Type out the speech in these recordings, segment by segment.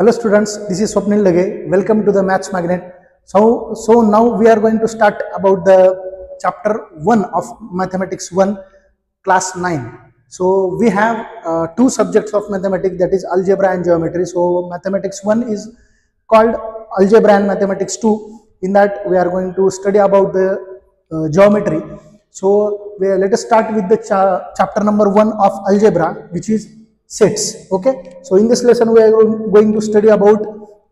Hello students, this is Swapnil Lage. Welcome to the Maths Magnet. So now we are going to start about the chapter 1 of Mathematics 1 class 9. So we have two subjects of mathematics, that is algebra and geometry. So Mathematics 1 is called algebra and Mathematics 2. In that we are going to study about the geometry. So let us start with the chapter number 1 of algebra, which is sets. Okay, so in this lesson we are going to study about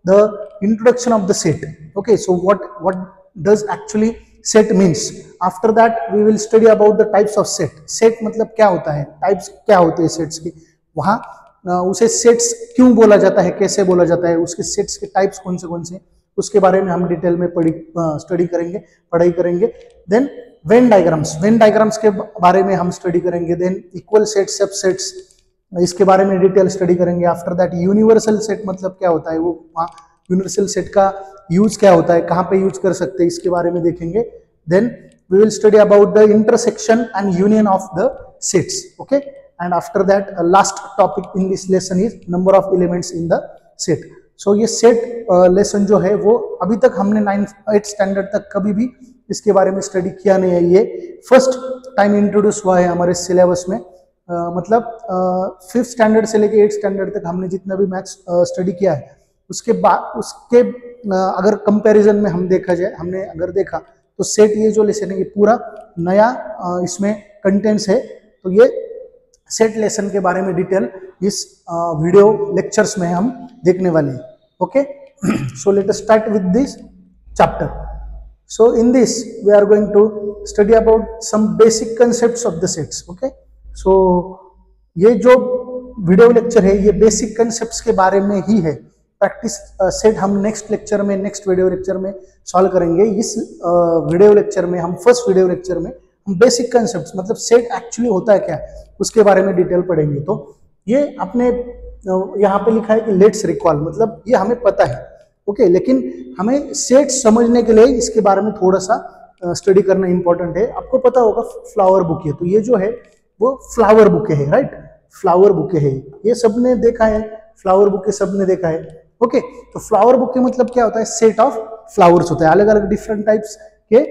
the introduction of the set. Okay, so what does actually set means. After that we will study about the types of set. Set मतलब क्या होता है, types क्या होते हैं sets के, वहाँ उसे sets क्यों बोला जाता है, कैसे बोला जाता है, उसके sets के types कौन से, उसके बारे में हम डिटेल में पढ़ाई करेंगे. देन वेन डायग्राम्स के बारे में हम स्टडी करेंगे. देन इक्वल सेट्स, सब सेट्स, इसके बारे में डिटेल स्टडी करेंगे. आफ्टर दैट यूनिवर्सल सेट मतलब क्या होता है, वो वहाँ यूनिवर्सल सेट का यूज क्या होता है, कहाँ पे यूज कर सकते हैं, इसके बारे में देखेंगे. Then we will study about the intersection and union of the sets. Okay, and after that last topic in this lesson is number of elements in the set. So ये सेट लेसन जो है वो अभी तक हमने 9th standard तक कभी भी इसके बारे में स्टडी किया नहीं है. ये फर्स्ट टाइम इंट्रोड्यूस हुआ है हमारे सिलेबस में. मतलब 5th स्टैंडर्ड से लेके 8th स्टैंडर्ड तक हमने जितना भी मैथ्स स्टडी किया है, उसके अगर कंपैरिजन में हम देखा जाए, हमने अगर देखा तो सेट ये जो लेसन है ये पूरा नया इसमें कंटेंट्स है. तो ये सेट लेसन के बारे में डिटेल इस वीडियो लेक्चर्स में हम देखने वाले हैं. Okay, so let us start with this chapter. So in this we are going to study about some basic concepts of the sets. Okay, so ये जो वीडियो लेक्चर है ये बेसिक कंसेप्ट्स के बारे में ही है. प्रैक्टिस सेट हम next video lecture में सॉल्व करेंगे. इस वीडियो लेक्चर में फर्स्ट वीडियो लेक्चर में हम बेसिक कंसेप्ट्स मतलब सेट एक्चुअली होता है क्या उसके बारे में डिटेल पढ़ेंगे. तो ये अपने यहाँ पे लिखा है कि लेट्स रिकॉल, मतलब ये हमें पता है. ओके, लेकिन हमें सेट समझने के लिए इसके बारे में थोड़ा सा स्टडी करना इंपॉर्टेंट है. आपको पता होगा फ्लावर बुके, तो ये जो है वो फ्लावर बुके है, राइट. फ्लावर बुके है, ये सबने देखा है, फ्लावर बुके सबने देखा है. ओके, तो फ्लावर बुके मतलब क्या होता है, सेट ऑफ फ्लावर्स होता है, अलग अलग डिफरेंट टाइप्स के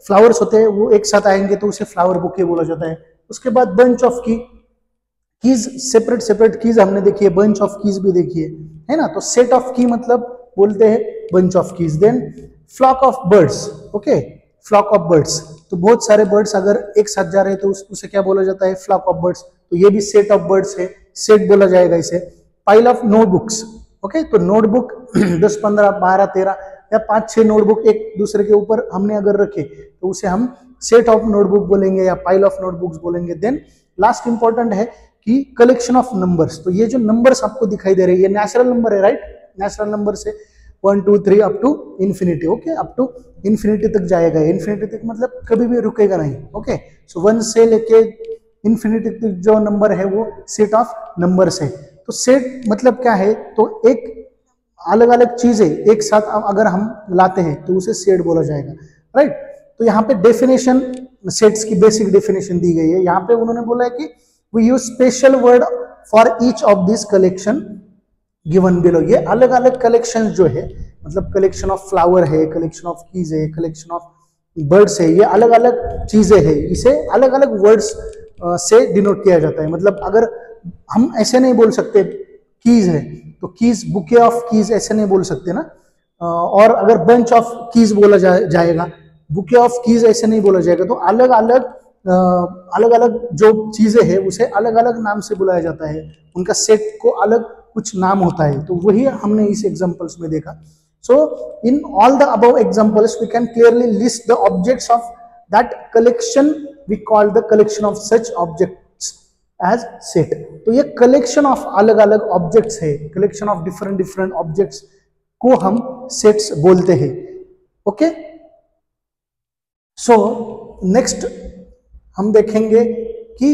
फ्लावर्स होते हैं, वो एक साथ आएंगे तो उसे फ्लावर बुके बोला जाता है. उसके बाद bunch of keys, separate keys हमने देखी है, बंच ऑफ कीज भी देखी है ना. तो सेट ऑफ की मतलब बोलते हैं bunch of keys. Then flock of birds. Okay, flock of birds, तो बहुत सारे बर्ड्स अगर एक साथ जा रहे हैं तो उसे क्या बोला जाता है, फ्लॉक ऑफ बर्ड्स. तो ये भी सेट ऑफ बर्ड्स है, सेट बोला जाएगा इसे. Pile of notebooks. ओके, तो नोटबुक 10, 15, 12, 13 या 5-6 नोटबुक एक दूसरे के ऊपर हमने अगर रखे तो उसे हम सेट ऑफ नोटबुक बोलेंगे या पाइल ऑफ नोटबुक्स बोलेंगे. देन लास्ट इंपॉर्टेंट है कि कलेक्शन ऑफ नंबर्स. तो ये जो नंबर्स आपको दिखाई दे रहे हैं ये नेचुरल नंबर है, राइट. नेचुरल नंबर से 1, 2, 3 up to infinity. Okay, up to infinity तक जाएगा. इन्फिनिटी तक मतलब कभी भी रुकेगा नहीं. ओके, सो 1 से लेके इन्फिनिटी तक जो नंबर है वो सेट ऑफ नंबर्स है. तो सेट मतलब क्या है, तो एक अलग अलग चीजें एक साथ अगर हम लाते हैं तो उसे सेट बोला जाएगा, राइट. तो यहाँ पे डेफिनेशन, सेट्स की बेसिक डेफिनेशन दी गई है. यहाँ पे उन्होंने बोला है कि we use special word for each of this collection given below. ये अलग अलग कलेक्शन जो है, मतलब कलेक्शन ऑफ फ्लावर है, कलेक्शन ऑफ कीज है, कलेक्शन ऑफ बर्ड्स है, ये अलग अलग चीजें हैं, इसे अलग अलग वर्ड्स से डिनोट किया जाता है. मतलब अगर हम ऐसे नहीं बोल सकते कीज है तो कीज, बुके ऑफ कीज ऐसे नहीं बोल सकते ना. और अगर बंच ऑफ कीज बोला जाएगा, बुके ऑफ कीज ऐसे नहीं बोला जाएगा. तो अलग अलग जो चीजें हैं उसे अलग अलग नाम से बुलाया जाता है, उनका सेट को अलग कुछ नाम होता है. तो वही हमने इस एग्जांपल्स में देखा. So in all the above examples we can clearly list the objects of that collection. We call the collection of such objects as set. तो ये कलेक्शन ऑफ अलग अलग ऑब्जेक्ट्स है, कलेक्शन ऑफ डिफरेंट ऑब्जेक्ट्स को हम sets बोलते हैं. Okay, so next हम देखेंगे कि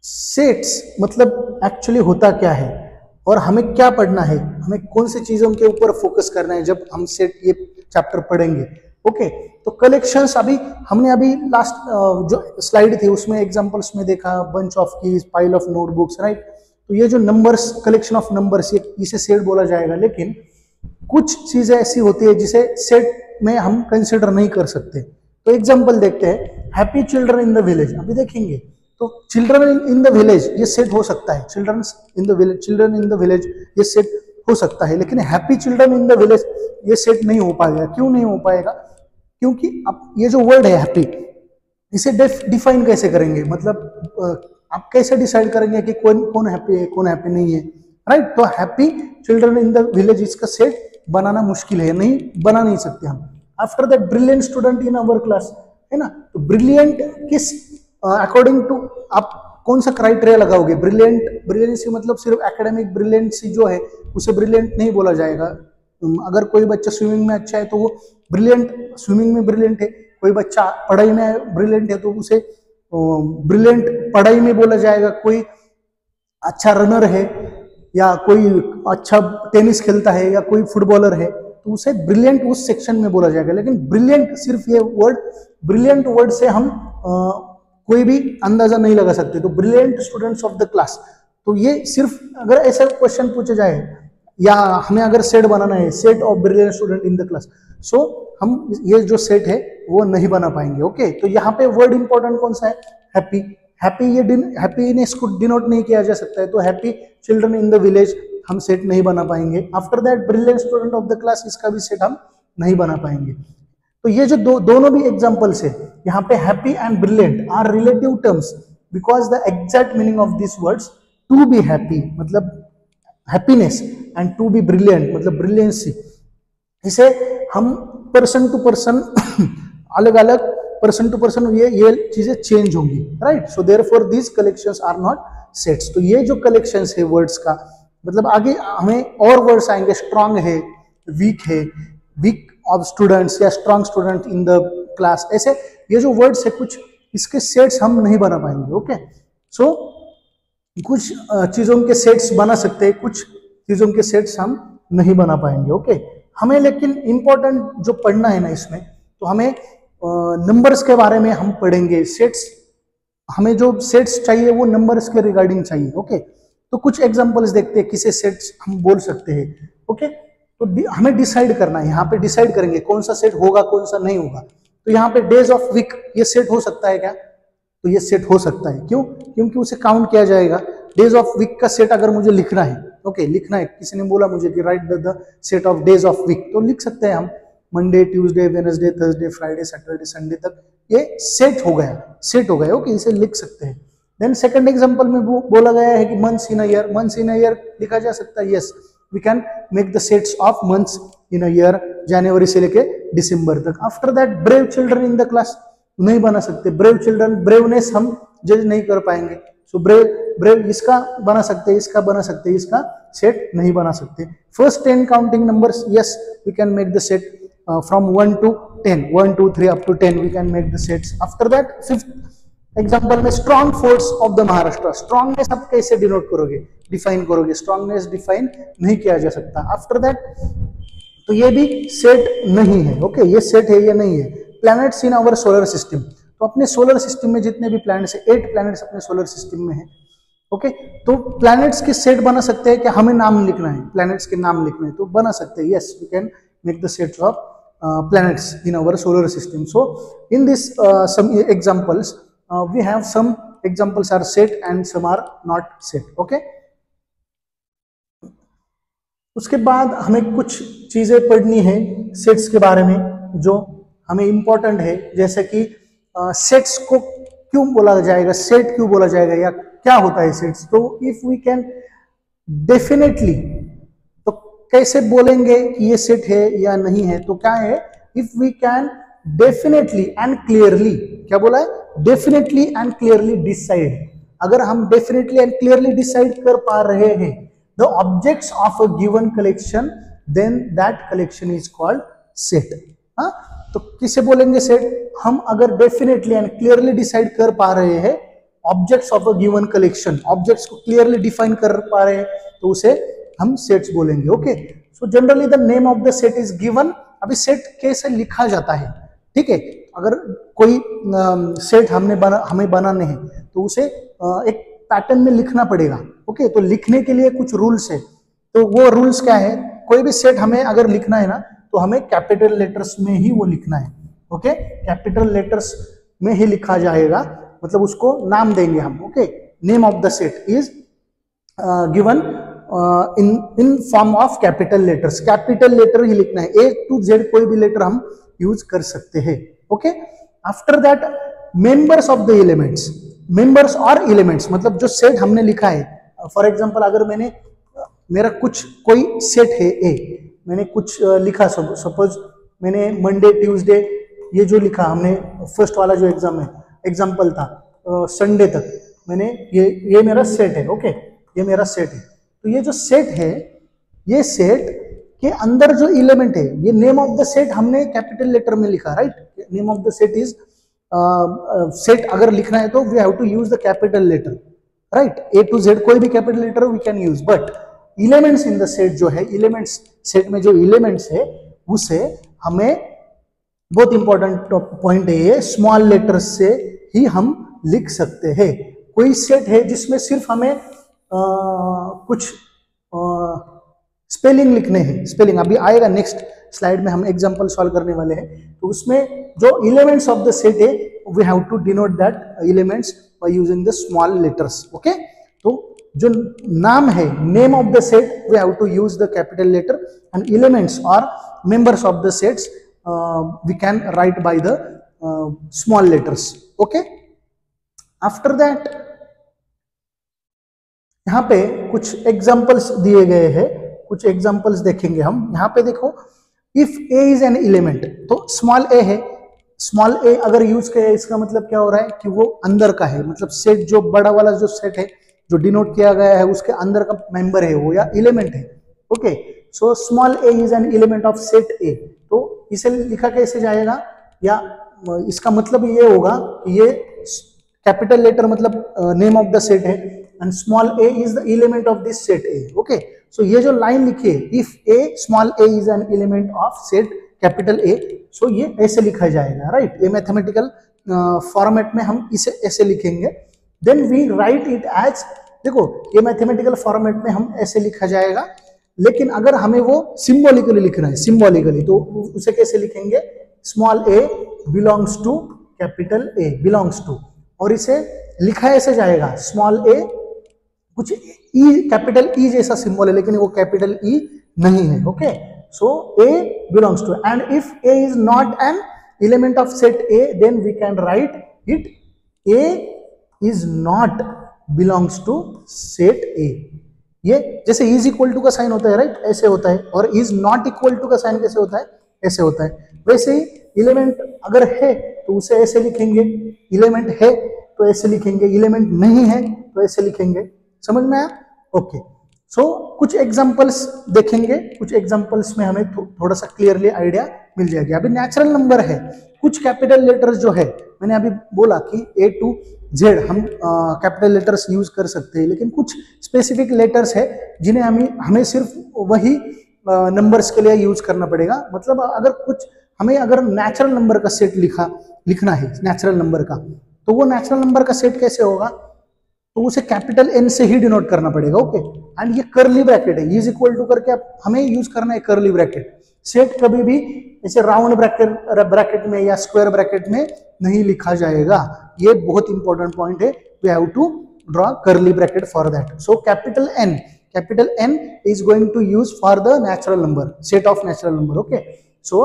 सेट्स मतलब एक्चुअली होता क्या है और हमें क्या पढ़ना है, हमें कौन सी चीजों के ऊपर फोकस करना है जब हम सेट ये चैप्टर पढ़ेंगे. ओके, तो कलेक्शंस हमने अभी लास्ट जो स्लाइड थी उसमें एग्जांपल्स में देखा, bunch of keys, pile of notebooks, right. तो ये जो नंबर्स, कलेक्शन ऑफ नंबर्स, ये इसे सेट बोला जाएगा। लेकिन कुछ चीजें ऐसी होती है जिसे सेट में हम कंसिडर नहीं कर सकते। तो एग्जांपल देखते हैं, happy children in the village. अभी देखेंगे तो चिल्ड्रन इन द विलेज ये सेट हो सकता है, चिल्ड्रन इन द विलेज ये सेट हो सकता है, लेकिन happy children in the village ये सेट नहीं हो पाएगा। क्यों नहीं हो पाएगा? क्योंकि अब ये जो वर्ड है हैप्पी, इसे डिफाइन कैसे करेंगे, मतलब आप कैसे डिसाइड करेंगे कि कौन हैप्पी है, कौन हैप्पी नहीं है, राइट? तो happy children in the village इसका सेट बनाना मुश्किल है, नहीं बना नहीं सकते हम। After that brilliant student in our class, है ना? तो ब्रिलियंट किस अकॉर्डिंग टू आप कौन सा क्राइटेरिया लगाओगे? ब्रिलियंसी मतलब सिर्फ एकेडमिक ब्रिलियंसी जो है उसे ब्रिलियंट नहीं बोला जाएगा। अगर कोई बच्चा स्विमिंग में अच्छा है तो वो ब्रिलियंट, स्विमिंग में ब्रिलियंट है। कोई बच्चा पढ़ाई में ब्रिलियंट है तो उसे ब्रिलियंट पढ़ाई में बोला जाएगा। कोई अच्छा रनर है या कोई अच्छा टेनिस खेलता है या कोई फुटबॉलर है तो उसे ब्रिलियंट उस सेक्शन में बोला जाएगा। लेकिन ब्रिलियंट, सिर्फ ये वर्ड, ब्रिलियंट वर्ड से हम कोई भी अंदाजा नहीं लगा सकते। तो brilliant students of the class, तो ये सिर्फ अगर ऐसा क्वेश्चन पूछा जाए या हमें अगर सेट बनाना है, set of brilliant student in the class, so हम ये जो सेट है वो नहीं बना पाएंगे। ओके, तो यहाँ पे वर्ड इंपॉर्टेंट कौन सा है? हैप्पी। हैप्पी, ये हैप्पीनेस को डिनोट नहीं किया जा सकता है, तो happy children in the village हम सेट नहीं बना पाएंगे। After that brilliant student of the class, इसका भी सेट हम नहीं बना पाएंगे। तो ये जो दोनों भी एग्जांपल्स है, यहाँ पे happy and brilliant are relative terms because the exact meaning of this words, to be happy मतलब happiness and to be brilliant मतलब ब्रिलियंसी, इसे हम पर्सन टू पर्सन अलग अलग पर्सन टू पर्सन ये चीजें चेंज होंगी, right? So therefore this collections are not sets. तो ये जो कलेक्शंस है वर्ड्स का, मतलब आगे हमें और वर्ड्स आएंगे, स्ट्रांग है, वीक ऑफ स्टूडेंट्स या strong student in the class, ऐसे ये जो वर्ड्स है कुछ इसके सेट्स हम नहीं बना पाएंगे। ओके, सो कुछ चीजों के सेट्स बना सकते हैं, कुछ चीजों के सेट्स हम नहीं बना पाएंगे। ओके, हमें लेकिन इंपॉर्टेंट जो पढ़ना है ना इसमें, तो हमें नंबर्स के बारे में हम पढ़ेंगे। सेट्स, हमें जो सेट्स चाहिए वो नंबर्स के रिगार्डिंग चाहिए। ओके, तो कुछ एग्जांपल्स देखते हैं किसे सेट्स हम बोल सकते हैं। ओके, तो हमें डिसाइड करना है, यहाँ पे डिसाइड करेंगे कौन सा सेट होगा कौन सा नहीं होगा। तो यहाँ पे डेज ऑफ वीक ये सेट हो सकता है क्या? तो ये सेट हो सकता है। क्यों? क्योंकि उसे काउंट किया जाएगा। डेज ऑफ वीक का सेट अगर मुझे लिखना है, ओके, लिखना है, किसी ने बोला मुझे कि write the set of days of week, तो लिख सकते हैं हम, Monday, Tuesday, Wednesday, Thursday, Friday, Saturday, Sunday तक ये सेट हो गया। ओके, इसे लिख सकते हैं। देन सेकंड एग्जांपल में बोला गया है कि months in a year, months in a year लिखा जा सकता है। Yes, we can make the sets of months in a year, जनवरी से लेके दिसंबर तक। After that brave children in the class नहीं बना सकते। ब्रेव चिल्ड्रन, ब्रेवनेस हम जज नहीं कर पाएंगे। सो ब्रेव इसका बना सकते हैं, इसका बना सकते हैं, इसका सेट नहीं बना सकते। First 10 counting numbers, yes we can make the set from 1 to 10, 1 2 3 up to 10 we can make the sets. After that fifth example में strong forts of the Maharashtra, strongness आप कैसे डिनोट करोगे, डिफाइन करोगे? Strongness define नहीं किया जा सकता। After that तो ये भी सेट नहीं है। ओके, ये सेट है, ये नहीं है। Planets in our solar system, तो अपने सोलर सिस्टम में जितने भी प्लैनेट्स है, 8 प्लैनेट्स अपने सोलर सिस्टम में है। ओके, तो प्लैनेट्स के सेट बना सकते हैं कि हमें नाम लिखना है, प्लैनेट्स के नाम लिखना है तो बना सकते हैं। Yes, we can make the sets of planets in our solar system. So in this some examples we have some examples are set and some are not set. Okay, उसके बाद हमें कुछ चीजें पढ़नी है सेट्स के बारे में जो हमें इंपॉर्टेंट है, जैसे कि सेट्स को क्यों बोला जाएगा, सेट क्यों बोला जाएगा या क्या होता है सेट्स। तो इफ वी कैन डेफिनेटली, कैसे बोलेंगे कि ये सेट है या नहीं है, तो क्या है, if we can definitely and clearly, क्या बोला है, डेफिनेटली एंड क्लियरली डिसाइड, अगर हम डेफिनेटली एंड क्लियरली डिसाइड कर पा रहे हैं the objects of a given collection, then that collection is called set. हाँ, तो किसे बोलेंगे सेट? हम अगर डेफिनेटली एंड क्लियरली डिसाइड कर पा रहे हैं objects of a given collection, objects को क्लियरली डिफाइन कर पा रहे हैं तो उसे हम सेट्स बोलेंगे। Okay, so generally the name of the set is given. अभी सेट कैसे लिखा जाता है, ठीक है, अगर कोई सेट हमें बनाने हैं तो उसे एक पैटर्न में लिखना पड़ेगा। ओके, तो लिखने के लिए कुछ रूल्स है, तो वो रूल्स क्या है, कोई भी सेट हमें अगर लिखना है ना तो हमें कैपिटल लेटर्स में ही वो लिखना है। ओके, कैपिटल लेटर्स में ही लिखा जाएगा, मतलब उसको नाम देंगे हम। Okay, name of the set is given in form of capital letters, capital letter ही लिखना है, ए टू जेड कोई भी लेटर हम यूज कर सकते हैं। Okay, after that members of the elements, members और एलिमेंट्स मतलब जो सेट हमने लिखा है, फॉर एग्जांपल अगर मैंने मेरा कुछ कोई सेट है ए, मैंने कुछ लिखा, सपोज मैंने मंडे ट्यूसडे ये जो लिखा हमने फर्स्ट वाला जो एग्जाम है एग्जाम्पल था संडे तक, मैंने ये मेरा सेट है। ओके, ये मेरा सेट है, तो ये जो सेट है, ये सेट के अंदर जो एलिमेंट है, ये नेम ऑफ द सेट हमने कैपिटल लेटर में लिखा, right. Name of the set is set अगर लिखना है तो we have to use the capital letter, right. A to Z कोई भी capital letter we can use, but elements in the set जो है, एलिमेंट्स सेट में जो एलिमेंट्स है उसे हमें, बहुत इंपॉर्टेंट पॉइंट है ये, स्मॉल लेटर्स से ही हम लिख सकते हैं। कोई सेट है जिसमें सिर्फ हमें कुछ स्पेलिंग लिखने हैं, स्पेलिंग अभी आएगा नेक्स्ट स्लाइड में, हम एग्जांपल सॉल्व करने वाले हैं, तो उसमें जो एलिमेंट्स ऑफ द सेट है we have to denote that elements by using the small letters. Okay, तो जो नाम है, name of the set, we have to use the capital letter, and elements और members of the sets we can write by the small letters. Okay, after that यहाँ पे कुछ examples दिए गए हैं, कुछ एग्जांपल्स देखेंगे हम। यहाँ पे देखो, if a is an element, तो स्मॉल a है, स्मॉल a अगर यूज किया इसका मतलब क्या हो रहा है कि वो अंदर का है, मतलब सेट जो बड़ा वाला जो सेट है जो डिनोट किया गया है उसके अंदर का मेंबर है वो, या एलिमेंट है। Okay, so small a is an element of set A, तो इसे लिखा कैसे जाएगा, या इसका मतलब ये होगा कि ये कैपिटल लेटर मतलब नेम ऑफ द सेट है, and small a is the element of this set A। Okay, so ये जो लाइन लिखी है, if a small a is an element of set capital A, so ये ऐसे लिखा जाएगा, राइट। ये मैथमेटिकल फॉर्मेट में हम इसे ऐसे लिखेंगे, then we write it as, देखो ये मैथमेटिकल फॉर्मेट में हम ऐसे लिखा जाएगा, लेकिन अगर हमें वो सिंबॉलिकली लिखना है, सिंबॉलिकली, तो उसे कैसे लिखेंगे, small a belongs to capital A, belongs to, और इसे लिखा ऐसे जाएगा, स्मॉल a कुछ e कैपिटल E जैसा सिंबल है लेकिन वो कैपिटल E नहीं है। Okay, so a belongs to, and if a is not an element of set A, then we can write it a is not belongs to set A। ये जैसे is equal to का sign होता है, right, ऐसे होता है, और is not equal to का साइन कैसे होता है, ऐसे होता है। वैसे ही एलिमेंट अगर है तो उसे ऐसे लिखेंगे, एलिमेंट है तो ऐसे लिखेंगे, एलिमेंट नहीं है तो ऐसे लिखेंगे। समझ में आया? ओके, सो कुछ एग्जांपल्स देखेंगे, कुछ एग्जांपल्स में हमें थोड़ा सा क्लियरली आइडिया मिल जाएगी। अभी नेचुरल नंबर है, कुछ कैपिटल लेटर्स जो है, मैंने अभी बोला कि A to Z हम कैपिटल लेटर्स यूज कर सकते हैं, लेकिन कुछ स्पेसिफिक लेटर्स है जिन्हें हमें सिर्फ वही नंबर्स के लिए यूज करना पड़ेगा। मतलब अगर नेचुरल नंबर का सेट लिखना है नेचुरल नंबर का, तो वो नेचुरल नंबर का सेट कैसे होगा, तो उसे कैपिटल N से ही डिनोट करना पड़ेगा। ओके, एंड ये कर्ली ब्रैकेट है, इज इक्वल टू करके हमें यूज करना है कर्ली ब्रैकेट। सेट कभी भी ऐसे राउंड ब्रैकेट में या स्क्वायर ब्रैकेट में नहीं लिखा जाएगा, ये बहुत इंपॉर्टेंट पॉइंट है। We have to draw curly bracket for that. So capital N is going to use for the natural number, set of natural number. Okay, so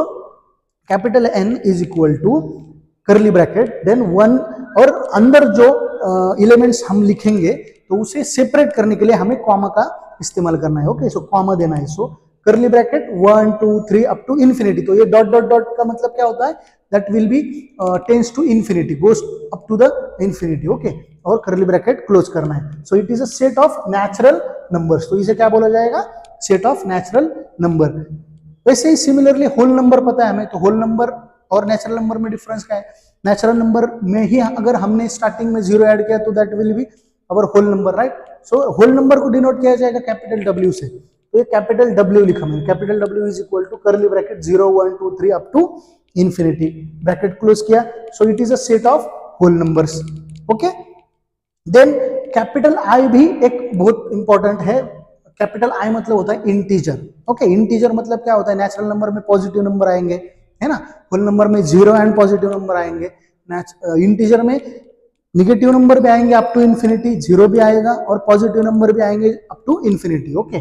capital N is equal to curly bracket, then 1, और अंदर जो elements हम लिखेंगे तो उसे separate करने के लिए हमें कॉमा का इस्तेमाल करना है। ओके, सो कॉमा देना है। So curly bracket 1 2 3 up to infinity, तो ये डॉट डॉट डॉट का मतलब क्या होता है, that will be tends to infinity, goes up to the infinity. Okay, और कर्ली ब्रैकेट क्लोज करना है। So it is a set of natural numbers, तो इसे क्या बोला जाएगा, सेट ऑफ नेचुरल नंबर। वैसे ही सिमिलरली होल नंबर पता है हमें, तो होल नंबर और नेचुरल नंबर में डिफरेंस क्या है, नेचुरल नंबर में ही अगर हमने स्टार्टिंग में 0 ऐड किया तो that will be our whole number, right. So whole number को डिनोट किया जाएगा कैपिटल W से, तो ये कैपिटल W लिखा मैंने, capital W is equal to curly bracket 0 1 2 3 up to infinity, bracket close किया। So it is a set of whole numbers. Okay, then capital I भी एक बहुत इंपॉर्टेंट है। कैपिटल आई मतलब होता है इंटीजर। ओके, इंटीजर मतलब क्या होता है, नेचुरल नंबर में पॉजिटिव नंबर आएंगे, है ना, होल नंबर में जीरो एंड पॉजिटिव नंबर आएंगे, इंटीजर में निगेटिव नंबर भी आएंगे अप टू इन्फिनिटी, जीरो भी आएगा और पॉजिटिव नंबर भी आएंगे up to infinity. Okay,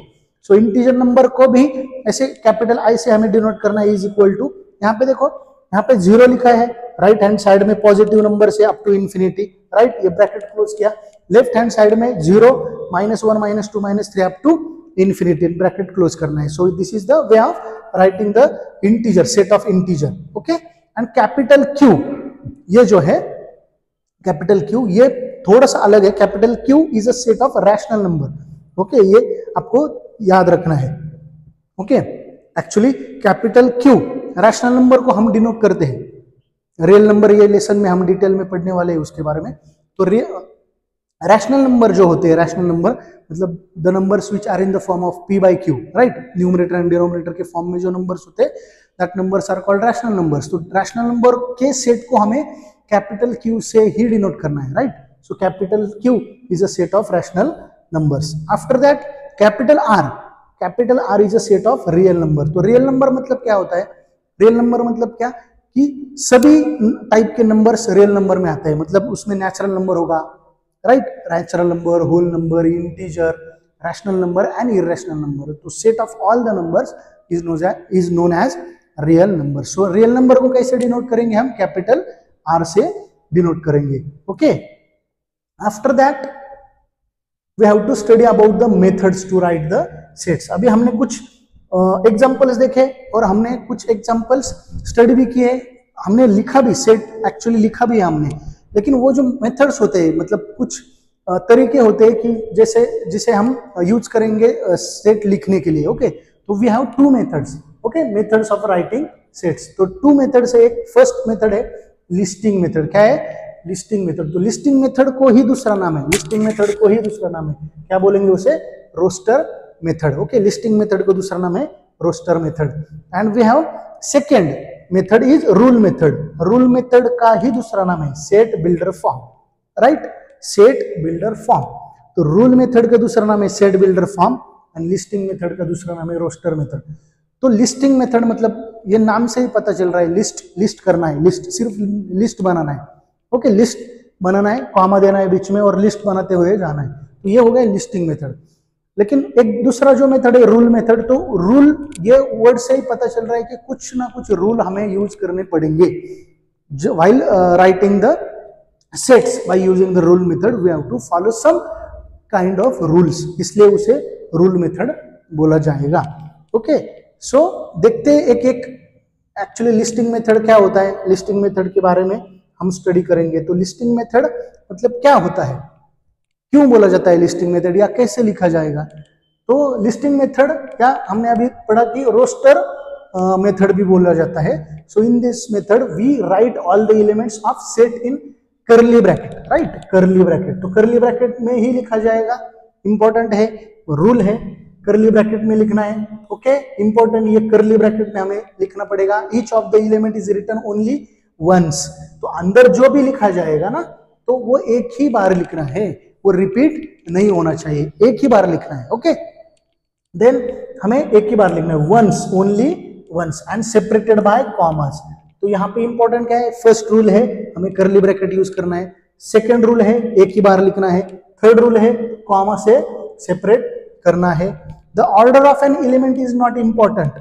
so integer number को भी ऐसे कैपिटल आई से हमें डिनोट करना है, इज इक्वल टू, यहाँ पे देखो यहाँ पे जीरो लिखा है, राइट हैंड साइड में पॉजिटिव नंबर से अप टू इन्फिनिटी, राइट, ये ब्रैकेट क्लोज किया, लेफ्ट हैंड साइड में zero, -1 -2 -3 up to infinity, bracket close करना है। So this is the way of writing the integer, set of integer. Okay, and capital Q, ये जो है capital Q, ये थोड़ा सा अलग है। Capital Q is a set of rational number. Okay, ये आपको याद रखना है। Okay, actually capital Q rational number को हम डिनोट करते हैं, रियल नंबर ये लेसन में हम डिटेल में पढ़ने वाले हैं उसके बारे में। तो रैशनल नंबर जो होते हैं, रैशनल नंबर मतलब the numbers which are in the form of p by q, right, numerator and denominator के फॉर्म में जो नंबर्स होते हैं, that numbers are called rational numbers. तो रैशनल नंबर के सेट को हमें कैपिटल Q से ही डिनोट करना है, right. So capital Q is a set of rational numbers. After that capital R is a set of real number. तो real number मतलब क्या होता है, रियल नंबर मतलब क्या कि सभी टाइप के नंबर्स रियल नंबर में आते हैं, मतलब उसमें नेचुरल नंबर होगा, right, natural number, whole number, integer, rational number and irrational number. तो set of all the numbers is known as real number. So real number को कैसे डिनोट करेंगे हम, कैपिटल R से डिनोट करेंगे। Okay, after that we have to study about the methods to write the sets. अभी हमने कुछ examples देखे और हमने कुछ एग्जांपल्स स्टडी भी किए, हमने लिखा भी, सेट एक्चुअली लिखा भी है हमने, लेकिन वो जो मेथड्स होते हैं, मतलब कुछ तरीके होते हैं कि जैसे जिसे हम यूज करेंगे सेट लिखने के लिए। ओके, तो we have two methods, okay, methods of writing sets. तो टू मेथड्स है, एक फर्स्ट मेथड है लिस्टिंग मेथड। क्या है, लिस्टिंग मेथड। तो लिस्टिंग मेथड को ही दूसरा नाम है, लिस्टिंग मेथड को ही दूसरा नाम है, क्या बोलेंगे उसे, roster method. Okay, listing method को दूसरा नाम है roster method. And we have second method is rule method. Rule method का ही दूसरा नाम है set builder form, right, set builder form. तो रूल मेथड का दूसरा नाम है set builder form and listing method का दूसरा नाम है रोस्टर मेथड। तो लिस्टिंग मेथड मतलब ये नाम से ही पता चल रहा है, लिस्ट करना है, लिस्ट, सिर्फ लिस्ट बनाना है। ओके, लिस्ट बनाना है, कॉमा देना है बीच में और लिस्ट बनाते हुए जाना है, तो ये हो गया लिस्टिंग मेथड। लेकिन एक दूसरा जो मेथड है रूल मेथड, तो रूल, ये वर्ड से ही पता चल रहा है कि कुछ ना कुछ रूल हमें यूज करने पड़ेंगे while writing the sets। by using the rule method we have to follow some kind of rules, इसलिए उसे रूल मेथड बोला जाएगा। ओके, सो देखते हैं एक एक एक्चुअली लिस्टिंग मेथड क्या होता है, लिस्टिंग मेथड के बारे में हम स्टडी करेंगे। तो लिस्टिंग मेथड मतलब क्या होता है, क्यों बोला जाता है लिस्टिंग मेथड, या कैसे लिखा जाएगा। तो लिस्टिंग मेथड क्या हमने अभी पढ़ा कि रोस्टर मेथड भी बोला जाता है। So in this method we write all the elements of set in curly bracket, right, curly bracket. तो कर्ली ब्रैकेट में ही लिखा जाएगा, इंपॉर्टेंट है, रूल है, कर्ली ब्रैकेट में लिखना है। ओके, इंपॉर्टेंट, ये कर्ली ब्रैकेट में हमें लिखना पड़ेगा। Each of the element is written only once. तो अंदर जो भी लिखा जाएगा ना, तो वो एक ही बार लिखना है, वो रिपीट नहीं होना चाहिए, एक ही बार लिखना है। ओके, देन हमें एक ही बार लिखना है, once, only once and separated by commas. तो यहाँ पे इंपॉर्टेंट क्या है, फर्स्ट रूल है हमें कर्ली ब्रैकेट यूज करना है, सेकंड रूल है एक ही बार लिखना है, थर्ड रूल है कॉमा से सेपरेट करना है। The order of an element is not important.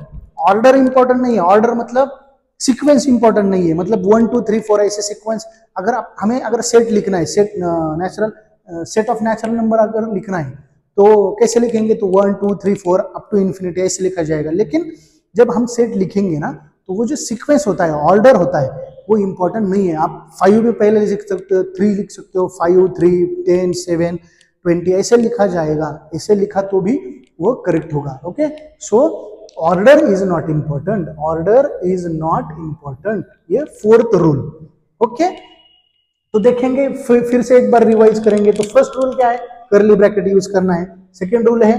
Order important नहीं है, ऑर्डर मतलब सीक्वेंस इंपॉर्टेंट नहीं है, मतलब 1 2 3 4 ऐसे सीक्वेंस। अगर हमें अगर सेट लिखना है, set natural set of natural number अगर लिखना है तो कैसे लिखेंगे, तो 1 2 3 4 अप टू इन्फिनिटी ऐसे लिखा जाएगा। लेकिन जब हम सेट लिखेंगे ना, तो वो जो सीक्वेंस होता है, ऑर्डर होता है, वो इंपॉर्टेंट नहीं है। आप 5 भी पहले लिख सकते हो, 3 लिख सकते हो, 5 3 10 7 20 ऐसे लिखा जाएगा, ऐसे लिखा तो भी वो करेक्ट होगा। Okay, so order is not important, order is not important, ये फोर्थ रूल। ओके, तो देखेंगे फिर से एक बार रिवाइज करेंगे। तो फर्स्ट रूल क्या है, कर्ली ब्रैकेट यूज करना है। सेकेंड रूल है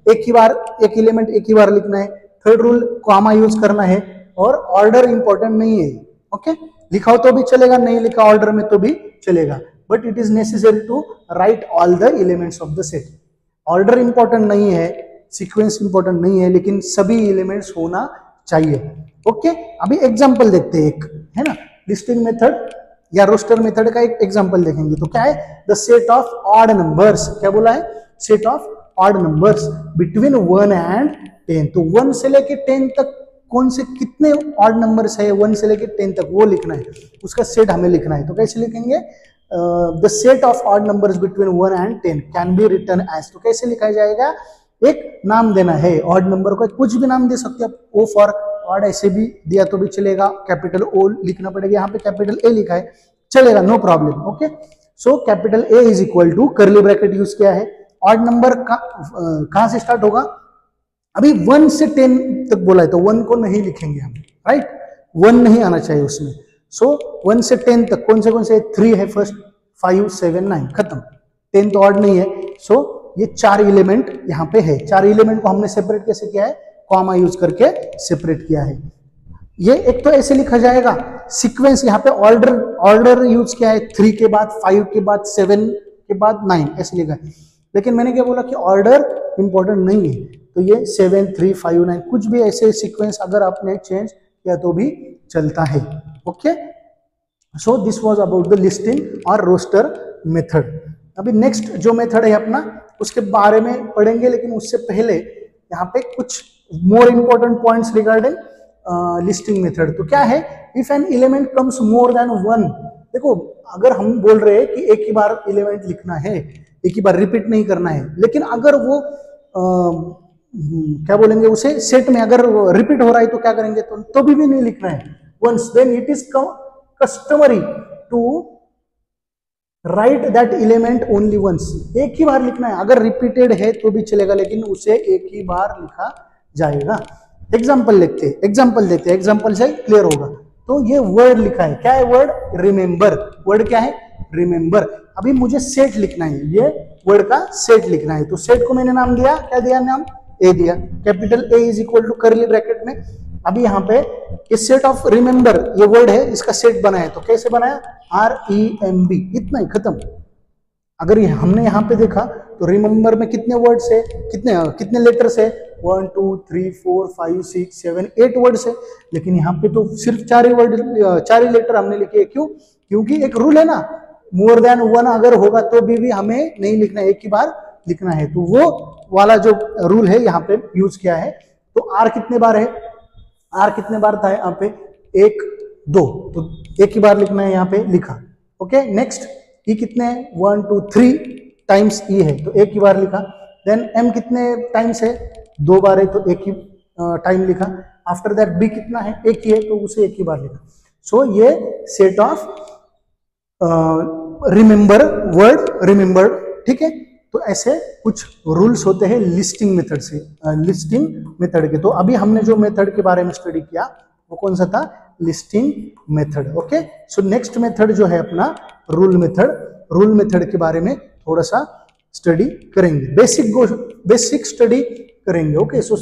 एक ही बार एक एलिमेंट एक ही बार लिखना है। थर्ड रूल कॉमा यूज करना है और ऑर्डर इंपॉर्टेंट नहीं है। ओके, लिखा हो तो भी चलेगा, नहीं लिखा ऑर्डर में तो भी चलेगा। But it is necessary to write all the elements of the set. Order important नहीं है, सीक्वेंस इंपॉर्टेंट नहीं है, लेकिन सभी एलिमेंट्स होना चाहिए। ओके, अभी एग्जांपल देखते हैं एक, है ना, लिस्टिंग मेथड या रोस्टर मेथड का एक एग्जांपल देखेंगे। तो क्या है, the set of odd numbers, क्या बोला है, set of odd numbers between 1 and 10। तो 1 से लेके 10 तक कौन से कितने ऑड नंबर्स है, 1 से लेके 10 तक वो लिखना है, उसका सेट हमें लिखना है। तो कैसे लिखेंगे, the set of odd numbers between 1 and 10 can be written as. तो कैसे लिखा जाएगा, एक नाम देना है ऑड नंबर को, कुछ भी नाम दे सकते हैं, ओ फॉर ऑड ऐसे भी दिया तो भी चलेगा, कैपिटल ओ लिखना पड़ेगा, यहाँ पे कैपिटल ए लिखा है, चलेगा, no problem. Okay, so capital A is equal to curly bracket use किया है। ऑड नंबर कहां से स्टार्ट होगा, अभी 1 से 10 तक बोला है तो 1 को नहीं लिखेंगे हम, राइट, 1 नहीं आना चाहिए उसमें। सो 1 से 10 तक कौन से 3 है फर्स्ट, 5 7 9, खत्म, 10 तो ऑड नहीं है। सो ये 4 एलिमेंट यहाँ पे है, 4 एलिमेंट को हमने सेपरेट कैसे किया है, कॉमा यूज करके सेपरेट किया है। ये एक तो ऐसे लिखा जाएगा, सीक्वेंस यहाँ पे ऑर्डर यूज किया है, 3 के बाद 5 के बाद 7 के बाद 9 ऐसे लिखा है। लेकिन मैंने क्या बोला कि ऑर्डर इंपॉर्टेंट नहीं है, तो ये 7 3 5 9 कुछ भी ऐसे सीक्वेंस अगर आपने चेंज किया तो भी चलता है। Okay, so this was about the listing और रोस्टर मेथड। अभी नेक्स्ट जो मेथड है अपना उसके बारे में पढ़ेंगे, लेकिन उससे पहले यहाँ पे कुछ more important points regarding listing method. तो क्या है, if an element comes more than 1, देखो अगर हम बोल रहे हैं कि एक ही बार एलिमेंट लिखना है, एक ही बार रिपीट नहीं करना है, लेकिन अगर वो क्या बोलेंगे उसे, सेट में अगर रिपीट हो रहा है तो क्या करेंगे, तो भी नहीं लिखना है once, then it is customary to write that element only once. एक ही बार लिखना है, अगर रिपीटेड है तो भी चलेगा, लेकिन उसे एक ही बार लिखा जाएगा। एग्जाम्पल देखते हैं, एग्जाम्पल से क्लियर होगा। तो ये वर्ड लिखा है, क्या है वर्ड, रिमेंबर, वर्ड क्या है, रिमेंबर। अभी मुझे सेट लिखना है, ये वर्ड का सेट लिखना है, तो सेट को मैंने नाम दिया, क्या दिया नाम, ए दिया, capital A is equal to curly bracket में। अभी यहाँ पे इस सेट ऑफ रिमेंबर, ये वर्ड है, इसका सेट बनाया, तो कैसे बनाया, REMB, इतना ही, खत्म। अगर हमने यहाँ पे देखा तो रिमेंबर में कितने वर्ड्स है, कितने लेटर्स है, 1 2 3 4 5 6 7 8 वर्ड्स है, लेकिन यहाँ पे तो सिर्फ 4 ही लेटर हमने लिखे। क्यों, क्योंकि एक रूल है ना, मोर देन 1 अगर होगा तो भी हमें नहीं लिखना, एक ही बार लिखना है, तो वो वाला जो रूल है यहाँ पे यूज किया है। तो R कितने बार है, R कितने बार था यहाँ पे, 1 2, तो एक ही बार लिखना है, यहाँ पे लिखा। ओके, नेक्स्ट E कितने है, 1 2 3 टाइम्स E है, तो एक ही बार लिखा। देन M कितने टाइम्स है, 2 बार है, तो एक ही टाइम लिखा। आफ्टर दैट B कितना है, एक ही है, तो उसे एक ही बार लिखा। सो ये set of remember, word remember, ठीक है। तो ऐसे कुछ रूल्स होते हैं लिस्टिंग मेथड से, लिस्टिंग मेथड के। तो अभी हमने जो मेथड के बारे में स्टडी किया वो कौन सा था, listing method. Okay, so next method जो है अपना रूल मेथड, रूल मेथड के बारे में थोड़ा सा स्टडी करेंगे, बेसिक स्टडी करेंगे। ओके, सो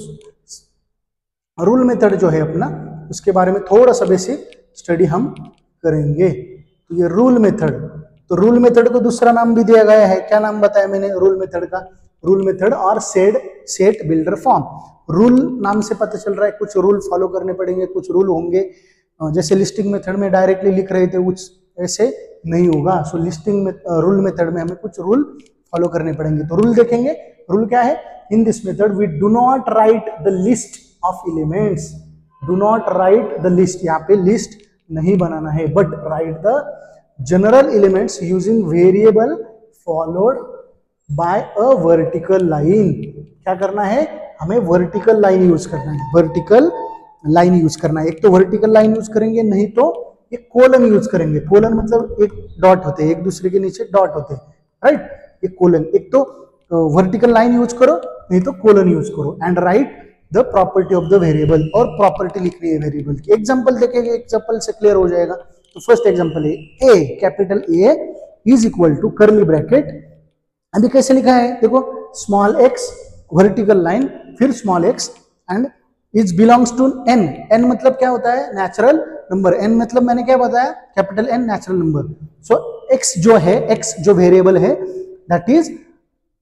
रूल मेथड जो है अपना उसके बारे में थोड़ा सा बेसिक स्टडी हम करेंगे। तो ये रूल मेथड, तो रूल मेथड को दूसरा नाम भी दिया गया है, क्या नाम बताया मैंने रूल मेथड का, रूल मेथड और सेट बिल्डर फॉर्म। रूल नाम से पता चल रहा है कुछ रूल फॉलो करने पड़ेंगे, कुछ रूल होंगे, जैसे लिस्टिंग मेथड में डायरेक्टली लिख रहे थे कुछ ऐसे नहीं होगा। सो लिस्टिंग में रूल मेथड में हमें कुछ रूल फॉलो करने पड़ेंगे। तो रूल देखेंगे, रूल क्या है, in this method we do not write the list of elements, do not write the list, यहाँ पे लिस्ट नहीं बनाना है, but write the general elements using variable followed by a vertical line. क्या करना है, हमें वर्टिकल लाइन यूज करना है, वर्टिकल लाइन यूज करना है। एक तो वर्टिकल लाइन यूज करेंगे, नहीं तो एक कोलन यूज करेंगे। कोलन मतलब एक डॉट होते हैं, एक दूसरे के नीचे डॉट होते हैं, राइट, ये कोलन। एक तो वर्टिकल लाइन यूज करो, नहीं तो कोलन यूज करो, and right the property of the variable, और प्रॉपर्टी लिखनी है वेरिएबल की। एग्जांपल देखेंगे, एग्जांपल से क्लियर हो जाएगा। तो फर्स्ट एग्जांपल है A, capital A is equal to curly bracket. अभी कैसे लिखा है देखो, स्मॉल एक्स वर्टिकल लाइन, फिर small X, and is belongs to N. N मतलब क्या होता है, नेचुरल नंबर, n मतलब मैंने क्या बताया, कैपिटल N नेचुरल नंबर। सो x जो है, x जो वेरिएबल है that is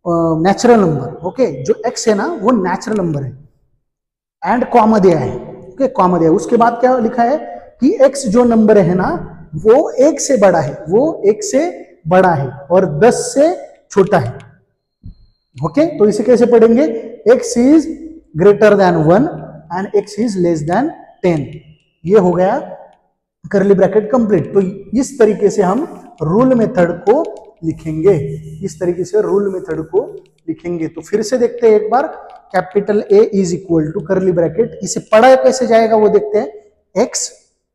natural number. Okay, जो x है ना वो नेचुरल नंबर है एंड कॉमा दिया है। ओके, कॉमा दिया, उसके बाद क्या लिखा है कि x जो नंबर है ना वो 1 से बड़ा है, वो 1 से बड़ा है और 10 से छोटा है। ओके, तो इसे कैसे पढ़ेंगे, x is greater than 1 and x is less than 10। ये हो गया करली ब्रैकेट कंप्लीट। तो इस तरीके से हम रूल मेथड को लिखेंगे, इस तरीके से रूल मेथड को लिखेंगे। तो फिर से देखते हैं एक बार, capital A is equal to curly bracket, इसे पढ़ा कैसे जाएगा वो देखते हैं।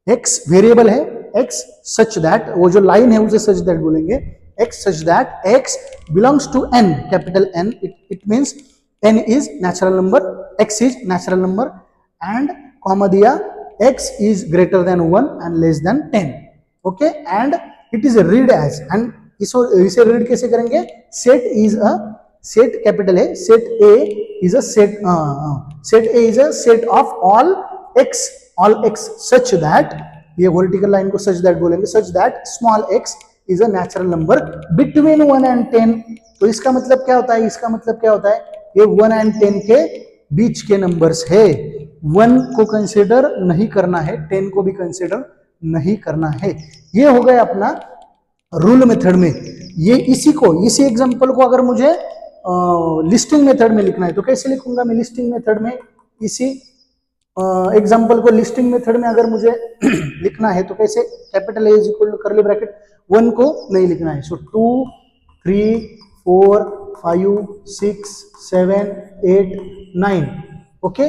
x वेरिएबल है, x सच दैट, वो जो लाइन है उसे सच दैट बोलेंगे, x such that x belongs to n, capital N, it means n is natural number, x is natural number and comma दिया x is greater than 1 and less than 10. okay, and it is read as, and इसे read कैसे करेंगे, set is a set, capital A, set A is a set, set A is a set of all x such that, ये vertical line को सच that बोलेंगे, सच that small x is a natural number between 1 and 10। तो इसका मतलब क्या होता है, इसका मतलब क्या होता है, ये 1 एंड 10 के बीच के नंबर्स है। 1 को कंसीडर नहीं करना है, 10 को भी कंसीडर नहीं करना है। ये हो गया अपना रूल मेथड में। ये इसी एग्जांपल को अगर मुझे लिस्टिंग मेथड में लिखना है तो कैसे लिखूंगा मैं, लिस्टिंग मेथड में इसी एग्जांपल को लिस्टिंग मेथड में अगर मुझे लिखना है तो कैसे, capital A is equal to curly bracket, 1 को नहीं लिखना है। सो 2 3 4 5 6 7 8 9। ओके,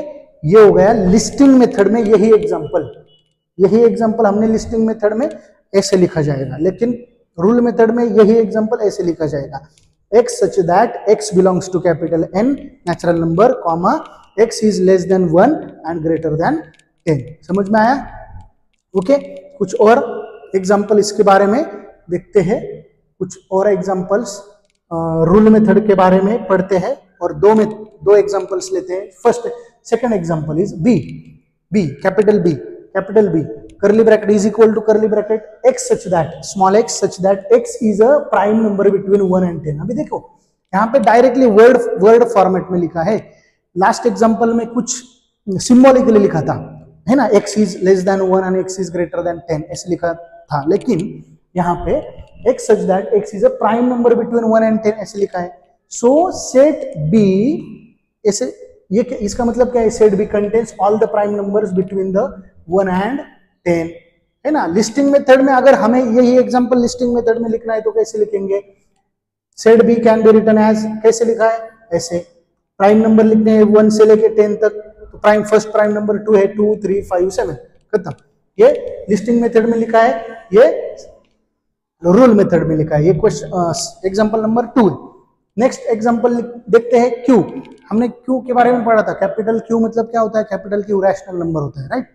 ये हो गया लिस्टिंग मेथड में यही एग्जांपल हमने लिस्टिंग मेथड में ऐसे लिखा जाएगा, लेकिन रूल मेथड में यही एग्जांपल ऐसे लिखा जाएगा, x such that x belongs to capital N natural number, comma x is less than 1 and greater than 10। समझ में आया? ओके, कुछ और एग्जांपल इसके बारे में देखते हैं, कुछ और एग्जांपल्स रूल मेथड के बारे में पढ़ते हैं और दो एग्जांपल्स लेते हैं। First second example is B capital B curly bracket is equal to curly bracket x such that, small x such that x is a prime number between 1 and 10। अभी देखो यहाँ पे डायरेक्टली वर्ड फॉर्मेट में लिखा है, last example में कुछ symbolically लिखा था, है ना, x is less than 1 and x is greater than 10 ऐसे लिखा था, लेकिन यहाँ पे x such that x is a prime number between 1 and 10 ऐसे लिखा है। सो सेट B ऐसे, ये इसका मतलब क्या है, set B contains all the prime numbers between the 1 and 10, है ना। लिस्टिंग मेथड में अगर हमें यही एग्जांपल लिस्टिंग मेथड में लिखना है तो कैसे लिखेंगे, set B can be written as, कैसे लिखा है, ऐसे प्राइम नंबर लिखने हैं 1 से लेके 10 तक, तो प्राइम फर्स्ट प्राइम नंबर 2 है, 2 3 5 7 खत्म। ये लिस्टिंग मेथड में लिखा है, ये रूल मेथड में लिखा है। ये question example number 2। Next example देखते हैं Q। हमने Q के बारे में पढ़ा था, कैपिटल Q मतलब क्या होता है, कैपिटल Q रैशनल नंबर होता है, राइट।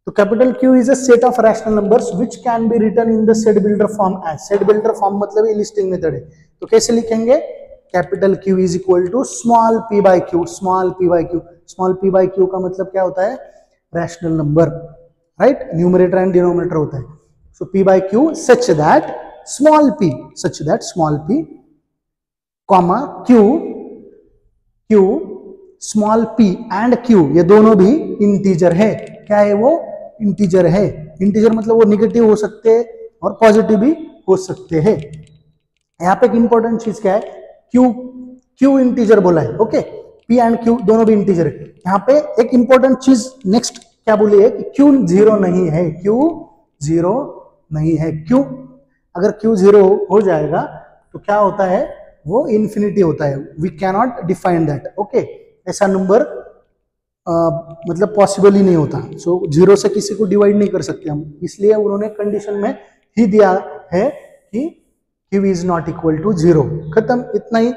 तो capital Q is a set of rational numbers which can be written in the set builder form as, set builder form मतलब ये लिस्टिंग मेथड है। तो कैसे लिखेंगे, capital Q is equal to small p by q, small p by q, small p by q का मतलब क्या होता है, rational number, right, numerator and denominator होता है। So p by q such that small p comma q small p and q ये दोनों भी इंटीजर है। क्या है वो, इंटीजर है। इंटीजर मतलब वो निगेटिव हो सकते हैं और पॉजिटिव भी हो सकते हैं। यहाँ पे एक इंपॉर्टेंट चीज क्या है, Q इंटीजर बोला है, ओके, P एंड Q दोनों भी इंटीजर है। यहाँ पे एक इंपॉर्टेंट चीज नेक्स्ट क्या बोली है कि Q जीरो नहीं है, Q जीरो नहीं है। क्यों, अगर Q जीरो हो जाएगा तो क्या होता है, वो इन्फिनिटी होता है, we cannot define that, okay. ऐसा नंबर मतलब पॉसिबल ही नहीं होता। सो जीरो से किसी को डिवाइड नहीं कर सकते हम, इसलिए उन्होंने कंडीशन में ही दिया है कि Q is not equal to zero, खत्म। इतना ही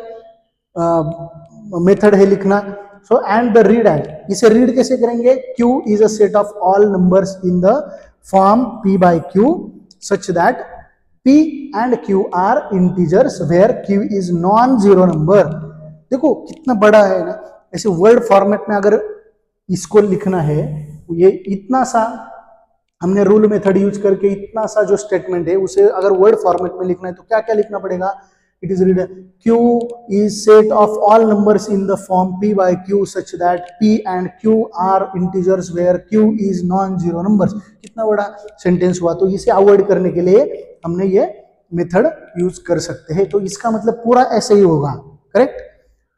मेथड है लिखना। So and the read and, इसे रीड कैसे करेंगे, Q is a set of all numbers in the form P by Q such that P and Q are integers where Q is non zero number. देखो कितना बड़ा है ना, ऐसे word format में अगर इसको लिखना है, ये इतना सा हमने रूल मेथड यूज करके इतना सा जो स्टेटमेंट है उसे अगर वर्ड फॉर्मेट में लिखना है तो क्या क्या लिखना पड़ेगा? It is read Q is set of all numbers in the form P by Q such that P and Q are integers where Q is non-zero numbers। कितना बड़ा सेंटेंस हुआ। तो इसे अवॉइड करने के लिए हमने ये मेथड यूज कर सकते हैं। तो इसका मतलब पूरा ऐसे ही होगा, करेक्ट।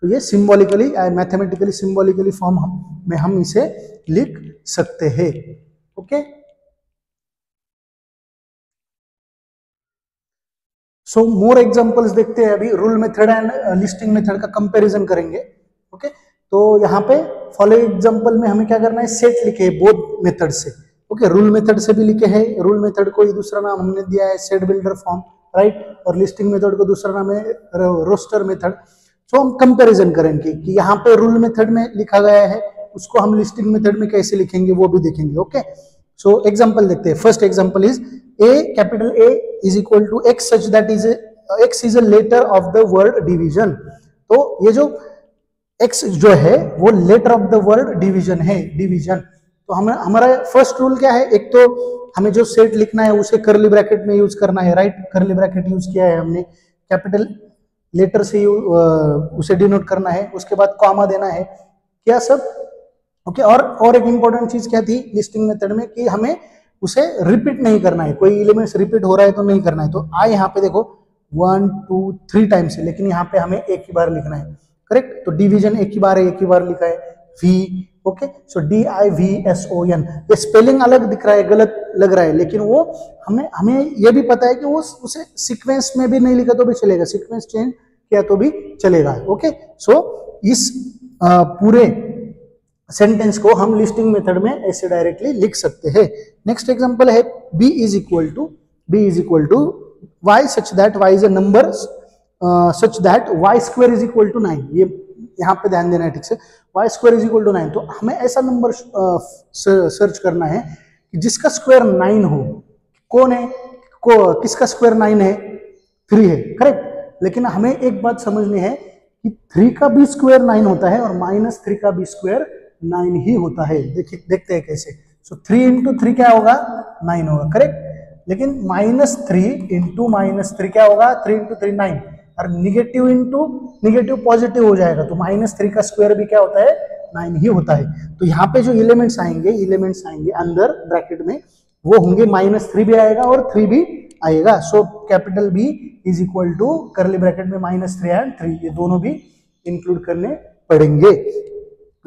तो ये सिंबॉलिकली मैथमेटिकली सिंबॉलिकली फॉर्म में हम इसे लिख सकते हैं। ओके, सो मोर एग्जांपल्स देखते हैं। अभी rule method and listing method का कंपैरिजन करेंगे। ओके, तो यहाँ पे फॉलोइंग एग्जांपल में हमें क्या करना है? सेट लिखे है बोथ मेथड से। ओके, रूल मेथड से भी लिखे हैं। रूल मेथड को दूसरा नाम हमने दिया है सेट बिल्डर फॉर्म, राइट। और लिस्टिंग मेथड को दूसरा नाम है रोस्टर मेथड। सो हम कंपैरिजन करेंगे कि यहाँ पे रूल मेथड में लिखा गया है उसको हम लिस्टिंग मेथड में कैसे लिखेंगे वो भी देखेंगे। ओके, सो एग्जांपल देखते हैं। First example is A, capital A is equal to X such that X is a letter of the word division। तो ये जो X जो है वो letter of the word division है, डिवीजन। तो हमारा फर्स्ट रूल क्या है? एक तो हमें जो सेट लिखना है उसे कर्ली ब्रैकेट में यूज करना है, राइट। कर्ली ब्रैकेट यूज किया है हमने, कैपिटल लेटर से उसे डिनोट करना है, उसके बाद कॉमा देना है, क्या सब। ओके, और एक इंपॉर्टेंट चीज क्या थी लिस्टिंग मेथड में कि हमें उसे रिपीट नहीं करना है। कोई एलिमेंट्स रिपीट हो रहा है तो नहीं करना है। तो आई यहाँ पे देखो 1 2 3 टाइम्स है, लेकिन यहाँ पे हमें एक ही बार लिखना है, करेक्ट। तो डिवीजन एक ही बार है, एक ही बार लिखा है V। ओके, सो DIVSON। ये स्पेलिंग अलग दिख रहा है, गलत लग रहा है, लेकिन वो हमें ये भी पता है कि वो उसे सीक्वेंस में भी नहीं लिखा तो भी चलेगा, सीक्वेंस चेंज किया तो भी चलेगा। ओके, सो इस पूरे सेंटेंस को हम लिस्टिंग मेथड में ऐसे डायरेक्टली लिख सकते हैं। नेक्स्ट एग्जांपल है B is equal to y such that y is a number such that y square is equal to 9। ये यहाँ पे ध्यान देना है ठीक से, y square is equal to 9। तो हमें ऐसा नंबर सर्च करना है कि जिसका स्क्वायर 9 हो। कौन है? किसका स्क्वायर 9 है? 3 है, करेक्ट। लेकिन हमें एक बात समझनी है कि 3 का भी स्क्वायर 9 होता है और -3 का भी स्क्वायर 9 ही होता है। देखिए, देखते हैं कैसे। सो 3 इंटू 3 क्या होगा? 9 होगा, करेक्ट। लेकिन -3 इंटू -3 क्या होगा? 3 इंटू 3 9। और निगेटिव इंटू निगेटिव पॉजिटिव हो जाएगा तो -3 का स्क्वायर भी क्या होता है? 9 ही होता है। तो यहाँ पे जो एलिमेंट्स आएंगे अंदर ब्रैकेट में वो होंगे -3 भी आएगा और 3 भी आएगा। So capital B is equal to curly bracket में -3 एंड 3, ये दोनों भी इंक्लूड करने पड़ेंगे।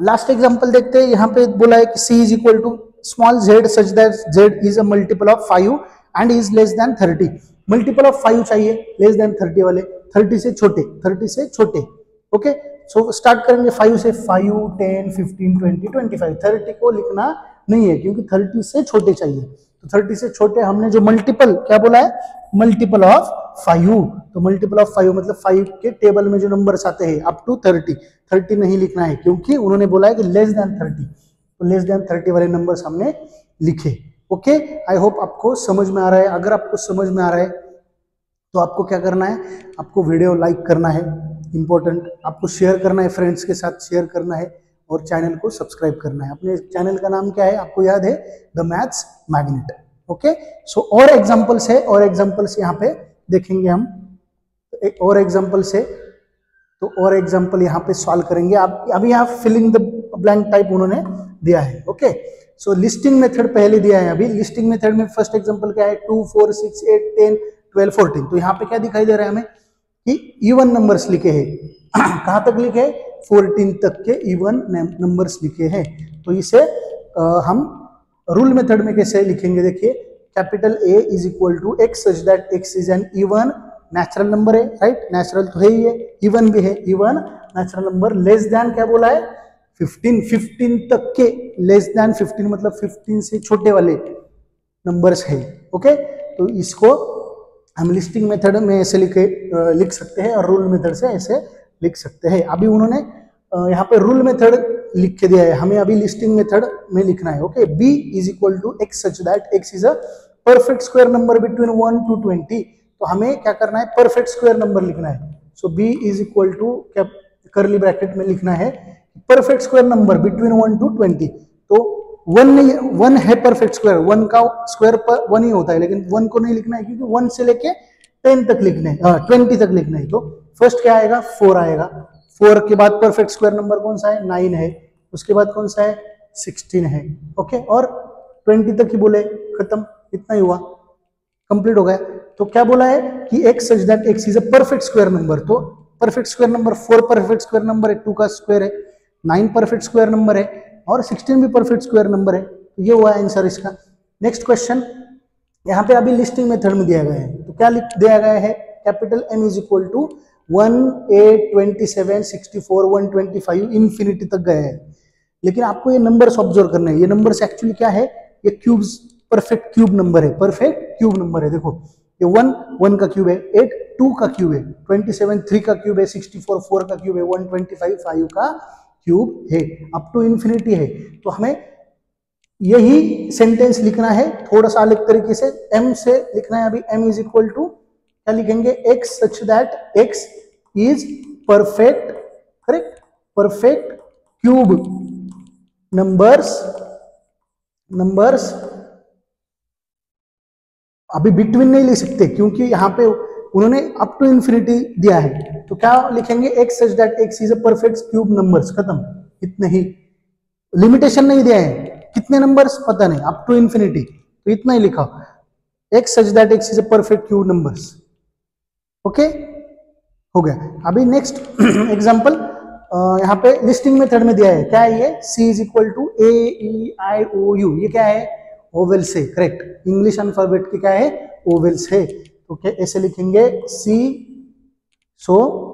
लास्ट एग्जांपल देखते हैं। यहाँ पे बोला है कि C is equal to small z such that z is a multiple of 5 and is less than 30। Multiple of 5 चाहिए, लेस देन 30 वाले, 30 से छोटे। ओके, सो स्टार्ट करेंगे 5 से। 5 10 15 20 25। 30 को लिखना नहीं है क्योंकि 30 से छोटे चाहिए। तो 30 से छोटे हमने जो मल्टीपल क्या बोला है? Multiple of 5। तो मल्टीपल ऑफ 5 मतलब 5 के टेबल में जो नंबर्स आते हैं अप टू 30 नहीं लिखना है क्योंकि उन्होंने बोला है कि लेस देन 30। तो लेस देन 30 वाले नंबर्स हमने लिखे। ओके, आई होप आपको समझ में आ रहा है। अगर आपको समझ में आ रहा है तो आपको क्या करना है? आपको वीडियो लाइक करना है, इंपॉर्टेंट। आपको शेयर करना है, फ्रेंड्स के साथ शेयर करना है और चैनल को सब्सक्राइब करना है। अपने चैनल का नाम क्या है? आपको याद है? The maths magnet. ओके, सो और एग्जांपल्स है, और एग्जांपल्स यहाँ पे देखेंगे हम। एक और एग्जांपल से तो और एग्जांपल यहाँ पे सॉल्व करेंगे। आप अभी यहाँ फिलिंग द ब्लैंक टाइप उन्होंने दिया है। ओके, सो लिस्टिंग मेथड पहले दिया है। अभी लिस्टिंग मेथड में फर्स्ट एग्जांपल क्या है? 2 4 6 8 10 12 14। तो यहाँ पे क्या दिखाई दे रहा है हमें कि इवन नंबर्स लिखे हैं। कहाँ तक लिखे? 14 तक के इवन नंबर्स लिखे हैं। तो इसे हम रूल मेथड में कैसे लिखेंगे? देखिए, capital A is equal to X such that X is an even natural number है, राइट। नेचुरल तो है ही है, इवन भी है, even natural number. Less than क्या बोला है? 15 तक के। लेस देन 15 मतलब 15 से छोटे वाले नंबर्स है। ओके, तो इसको हम लिस्टिंग मेथड में ऐसे लिख सकते हैं और रूल मेथड से ऐसे लिख सकते हैं। अभी उन्होंने यहाँ पे रूल मेथड लिख के दिया है, हमें अभी लिस्टिंग मेथड में लिखना है। Okay, B is equal to X such that X is a perfect square number between 1 to 20। तो हमें क्या करना है? परफेक्ट स्क्वायर नंबर लिखना है। So B is equal to curly bracket में लिखना है perfect square number between 1 to 20। तो वन नहीं, वन है परफेक्ट स्क्वायर, वन का स्क्वायर पर वन ही होता है, लेकिन वन को नहीं लिखना है क्योंकि वन से लेके 10 तक लिखना है, 20 तक लिखना है। तो फर्स्ट क्या आएगा, 4 आएगा। 4 के बाद परफेक्ट स्क्वायर नंबर कौन सा है, 9 है। उसके बाद कौन सा है, 16 है। ओके, और 20 तक ही बोले, खत्म, इतना ही हुआ, कंप्लीट हो गया। तो क्या बोला है कि x such that x is a perfect square number. तो perfect square number 4 perfect square number है, 2 का स्क्वायर है, 9 परफेक्ट स्क्वायर नंबर है और 16 भी परफेक्ट स्क्वायर नंबर है। तो ये हुआ आंसर इसका। नेक्स्ट क्वेश्चन, यहाँ पे अभी लिस्टिंग मेथड में दिया गया है। तो क्या दिया गया है, capital M is equal to 1, 8, 27, 64, 125 infinity तक गया है। लेकिन आपको ये नंबर्स ऑब्जर्व करना है। ये नंबर्स एक्चुअली क्या है, ये क्यूब्स, परफेक्ट क्यूब नंबर है, परफेक्ट क्यूब नंबर है। देखो ये 1 का क्यूब है, 8 2 का क्यूब है, 27 3 का क्यूब है, 64 4 का क्यूब है, 125 5 का क्यूब है, अप टू इन्फिनिटी है। तो हमें यही सेंटेंस लिखना है थोड़ा सा अलग तरीके से, m से लिखना है। अभी m इज इक्वल टू क्या लिखेंगे, x such that x is perfect, correct, perfect cube numbers अभी बिटवीन नहीं ले सकते क्योंकि यहाँ पे उन्होंने अप टू इन्फिनिटी दिया है। तो क्या लिखेंगे, x such that x is a perfect cube numbers, खत्म, इतने ही। लिमिटेशन नहीं दिया है, कितने नंबर्स पता नहीं, अप टू इन्फिनिटी, तो इतना ही लिखा, x such that x is a perfect cube numbers. Okay, हो गया। अभी नेक्स्ट एग्जांपल, यहाँ पे लिस्टिंग मेथड में दिया है, क्या है ये, c is equal to a e i o u, ये क्या है, ओवेल्स है, करेक्ट, इंग्लिश अल्फाबेट की क्या है, ओवेल्स है। तो क्या ऐसे लिखेंगे, c, सो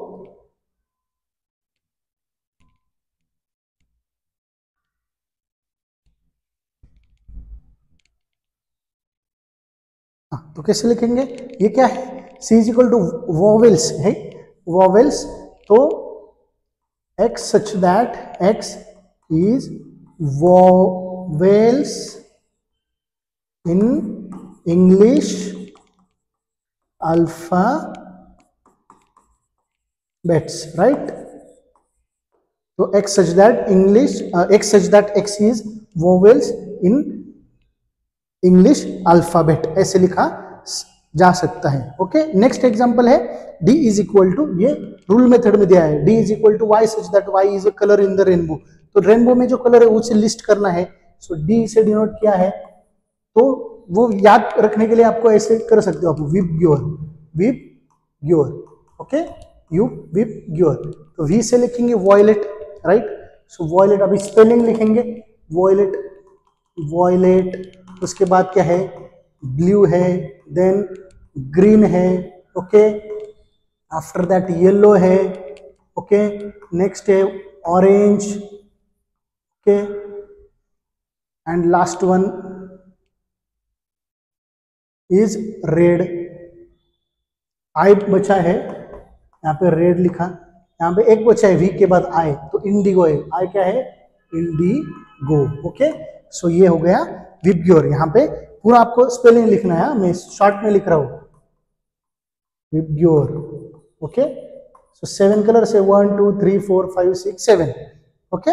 तो कैसे लिखेंगे, ये क्या है, c is equal to vowels है, वोवेल्स, तो x such that x is vowels in English alphabets, right. तो x such that English, x such that x is vowels in English alphabet, ऐसे लिखा जा सकता है। ओके, नेक्स्ट एग्जांपल है, d is equal to, ये rule method में दिया है, d is equal to y such that y is a colour in the rainbow. तो रेनबो में जो कलर है उसे लिस्ट करना है। सो d से डिनोट किया है, तो वो याद रखने के लिए आपको ऐसे कर सकते हो आप, VIBGYOR, okay, you VIBGYOR. तो v से लिखेंगे वॉयलेट, राइट। सो वॉयलेट, अभी स्पेलिंग लिखेंगे, वॉयलेट, उसके बाद क्या है, ब्लू है, देन ग्रीन है, ओके, आफ्टर दैट येलो है, ओके, नेक्स्ट है orange, okay, and last one is red. I बचा है, यहाँ पे रेड लिखा, यहाँ पे एक बचा है, वी के बाद आई, तो इंडिगो है, आई क्या है, इंडिगो। ओके, सो ये हो गया विबग्योर। यहाँ पे पूरा आपको स्पेलिंग लिखना है, मैं शॉर्ट में लिख रहा हूँ, विबग्योर। ओके, सो 7 कलर से 1 2 3 4 5 6 7, ओके,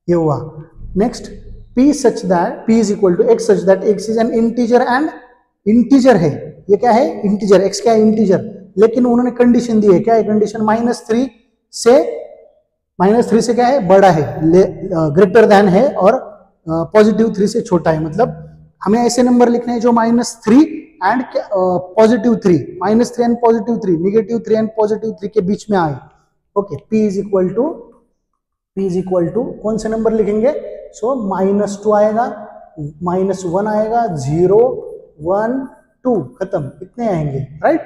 ये हुआ। Next, p such that p is equal to x such that x is an integer, and integer है, ये क्या है, इंटीजर, x क्या है, इंटीजर, लेकिन उन्होंने कंडीशन दी है, क्या है कंडीशन, -3 से क्या है, बड़ा है, ग्रेटर देन है, और +3 से छोटा है। मतलब हमें ऐसे नंबर लिखने हैं जो -3 एंड +3, -3 एंड +3, -3 एंड +3 के बीच में आए। Okay, p is equal to कौन से नंबर लिखेंगे, सो -2 आएगा, -1 आएगा, 0 1 2, खत्म, इतने आएंगे, राइट।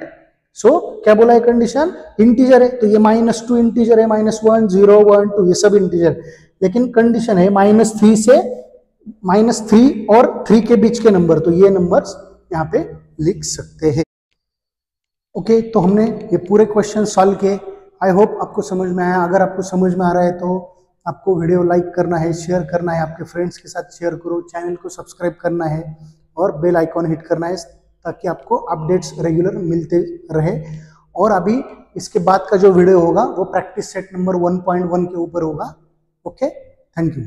सो क्या बोला है कंडीशन, इंटीजर है, तो ये -2 इंटीजर है, -1 0 1 2 ये सब इंटीजर, लेकिन कंडीशन है -3 और 3 के बीच के नंबर, तो ये नंबर्स यहाँ पे लिख सकते हैं। ओके, तो हमने ये पूरे क्वेश्चन सॉल्व किए। आई होप आपको समझ में आया। अगर आपको समझ में आ रहा है तो आपको वीडियो लाइक करना है, शेयर करना है, आपके फ्रेंड्स के साथ शेयर करो, चैनल को सब्सक्राइब करना है और बेल आइकॉन हिट करना है ताकि आपको अपडेट्स रेगुलर मिलते रहे। और अभी इसके बाद का जो वीडियो होगा वो प्रैक्टिस सेट नंबर 1.1 के ऊपर होगा। Okay, thank you.